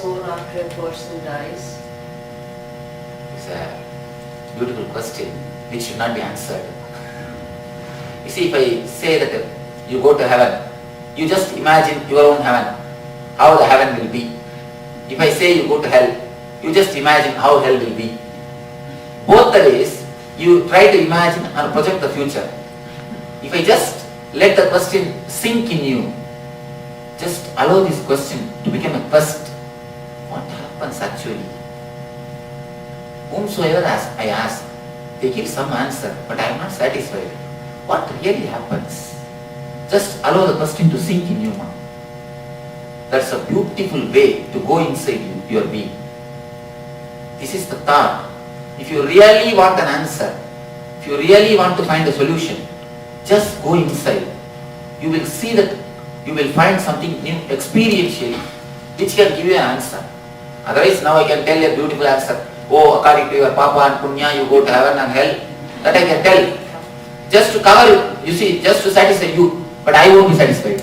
soul after a person dies? It's a beautiful question which should not be answered. You see, if I say that you go to heaven, you just imagine your own heaven, how the heaven will be. If I say you go to hell, you just imagine how hell will be. Both the ways, you try to imagine or project the future. If I just let the question sink in you, just allow this question to become a quest. What happens actually? Whomsoever I ask, they give some answer, but I am not satisfied. What really happens? Just allow the question to sink in you. That's a beautiful way to go inside your being. This is the thought. If you really want an answer, if you really want to find a solution, just go inside. You will see that you will find something new experientially which can give you an answer. Otherwise, now I can tell a beautiful answer. Oh, according to your Papa and Punya, you go to heaven and hell. That I can tell. Just to cover you see, just to satisfy you, but I won't be satisfied.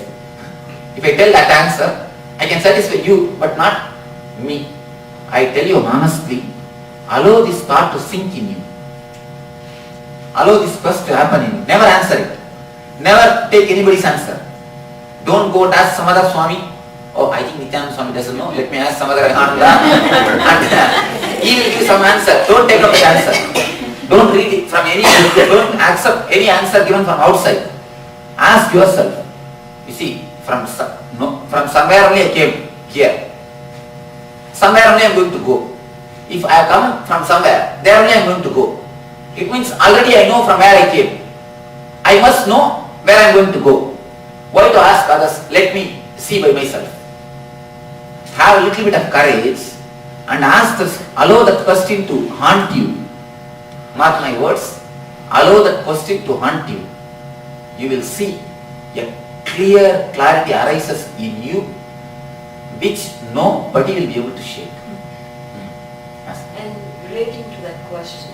If I tell that answer, I can satisfy you, but not me. I tell you honestly, allow this thought to sink in you. Allow this quest to happen in you. Never answer it. Never take anybody's answer. Don't go and ask some other Swami. Oh, I think Nityananda Swami doesn't know. Let me ask some other Ananda. And he will give some answer. Don't take up the answer. Don't read it from any, don't accept any answer given from outside. Ask yourself. You see, from somewhere only I came here. Somewhere only I am going to go. If I have come from somewhere, there only I am going to go. It means already I know from where I came. I must know where I am going to go. Why to ask others? Let me see by myself. Have a little bit of courage and ask this, allow that question to haunt you. Mark my words, allow that question to haunt you. You will see a clear clarity arises in you which nobody will be able to shake. Yes. And relating to that question,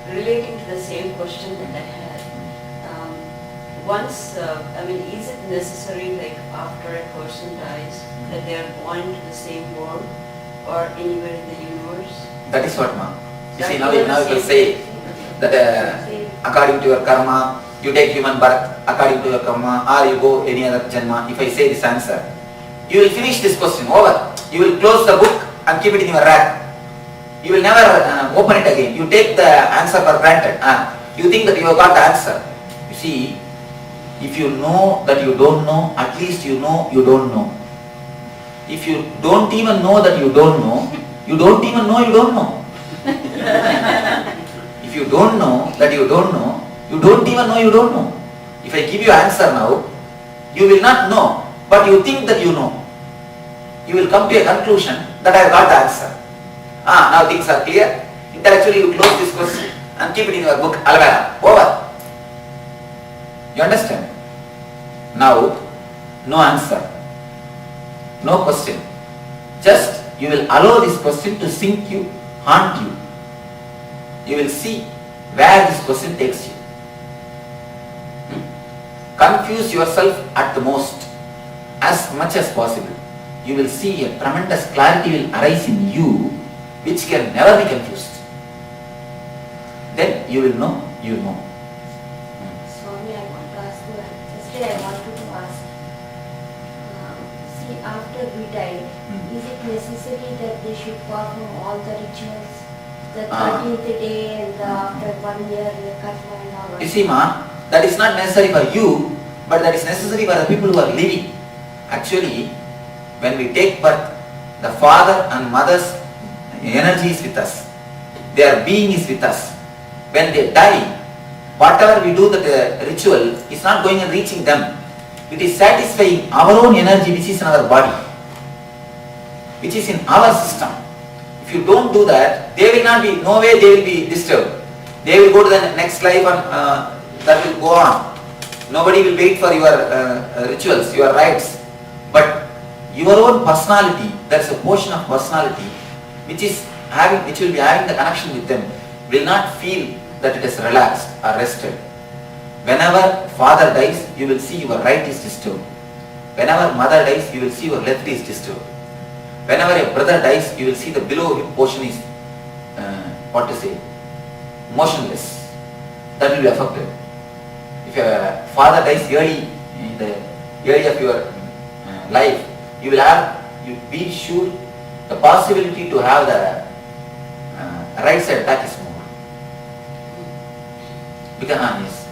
relating to the same question that I had, is it necessary, like after a person dies, that they are born into the same world or anywhere in the universe? That is what, ma'am. You see, now you will say that according to your karma, you take human birth, according to your karma, or you go any other janma. If I say this answer, you will finish this question, over. You will close the book and keep it in your rack. You will never open it again. You take the answer for granted. You think that you have got the answer. You see, if you know that you don't know, at least you know you don't know. If you don't even know that you don't know, you don't even know you don't know. If you don't know that you don't know, you don't even know you don't know. If I give you answer now, you will not know, but you think that you know. You will come to a conclusion that I have got the answer. Now things are clear. Intellectually you close this question and keep it in your book, Alvera. Over. You understand? Now, no answer. No question. Just you will allow this question to sink you, haunt you. You will see where this question takes you. Confuse yourself at the most, as much as possible. You will see a tremendous clarity will arise in you, which can never be confused. Then you will know, you know. Swami, I want to ask you, yesterday I wanted to ask, see, after we die, is it necessary that they should perform all the rituals, the 13th day and after 1 year, the karma and all? You see, ma, that is not necessary for you, but that is necessary for the people who are living. Actually, when we take birth, the father and mother's energy is with us. Their being is with us. When they die, whatever we do that ritual is not going and reaching them. It is satisfying our own energy which is in our body, which is in our system. If you don't do that, they will not be, no way they will be disturbed. They will go to the next life and that will go on. Nobody will wait for your rituals, your rites. But your own personality, there is a portion of personality which will be having the connection with them, will not feel that it is relaxed or rested. Whenever father dies, you will see your right is disturbed. Whenever mother dies, you will see your left is disturbed. Whenever a brother dies, you will see the below hip portion is, motionless. That will be affected. If your father dies early in the early of your life, you be sure the possibility to have the right side attack is more. Because yes.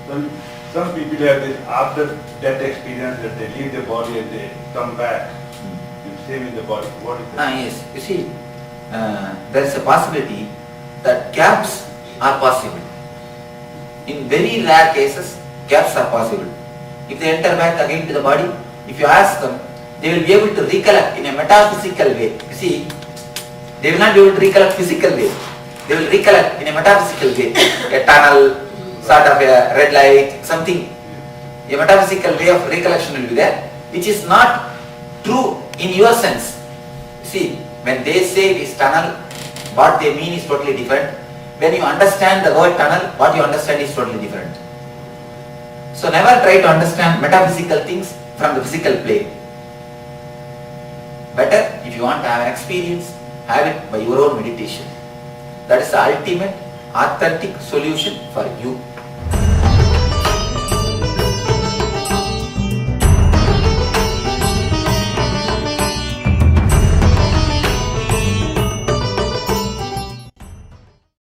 Well, some people have this after that experience that they leave the body and they come back. Same in the body. What is that? Yes. You see, there is a possibility that gaps are possible. In very rare cases, gaps are possible. If they enter back again to the body, if you ask them, they will be able to recollect in a metaphysical way. You see, they will not be able to recollect physical way. They will recollect in a metaphysical way. A tunnel, sort of a red light, something. A metaphysical way of recollection will be there, which is not true in your sense. See, when they say it is tunnel, what they mean is totally different. When you understand the word tunnel, what you understand is totally different. So never try to understand metaphysical things from the physical plane. Better, if you want to have an experience, have it by your own meditation. That is the ultimate, authentic solution for you.